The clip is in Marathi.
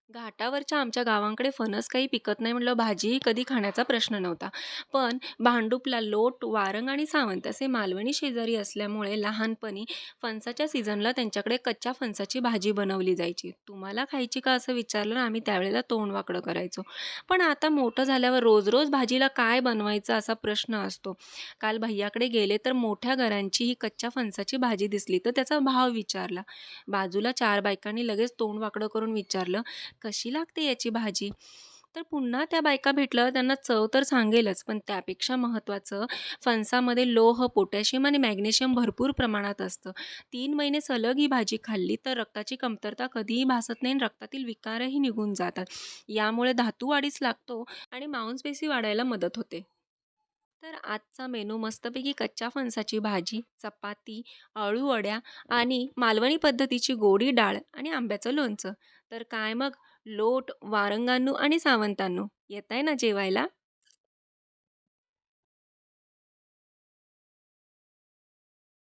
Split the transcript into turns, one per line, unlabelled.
घाटावरच्या आमच्या गावांकडे फणस काही पिकत नाही म्हटलं भाजी कधी खाण्याचा प्रश्न नव्हता. पण भांडूपला लोट, वारंग आणि सावंत असे मालवणी शेजारी असल्यामुळे लहानपणी फणसाच्या सीझनला त्यांच्याकडे कच्च्या फणसाची भाजी बनवली जायची. तुम्हाला खायची का असं विचारलं ना आम्ही त्यावेळेला तोंड वाकडं करायचो. पण आता मोठं झाल्यावर रोज-रोज भाजीला काय बनवायचं असा प्रश्न असतो. काल भैय्याकडे गेले तर मोठ्या घरांची ही कच्च्या फणसाची भाजी दिसली तर त्याचा भाव विचारला. बाजूला 4 बायकांनी लगेच तोंड वाकडं करून विचारलं, कशी लागते याची भाजी? तर पुन्हा त्या बायका भेटल्यावर त्यांना चव तर सांगेलच, पण त्यापेक्षा महत्त्वाचं फणसामध्ये लोह, पोटॅशियम आणि मॅग्नेशियम भरपूर प्रमाणात असतं. 3 महिने सलग ही भाजी खाल्ली तर रक्ताची कमतरता कधीही भासत नाही आणि रक्तातील विकारही निघून जातात. यामुळे धातू वाढीस लागतो आणि मांसपेशी वाढायला मदत होते. तर आजचा मेनू मस्तपैकी कच्च्या फणसाची भाजी, चपाती, अळू वड्या आणि मालवणी पद्धतीची गोडी डाळ आणि आंब्याचं लोणचं. तर काय मग लोट, वारंगांनू आणि सावंतांनू येताय ना जेवायला?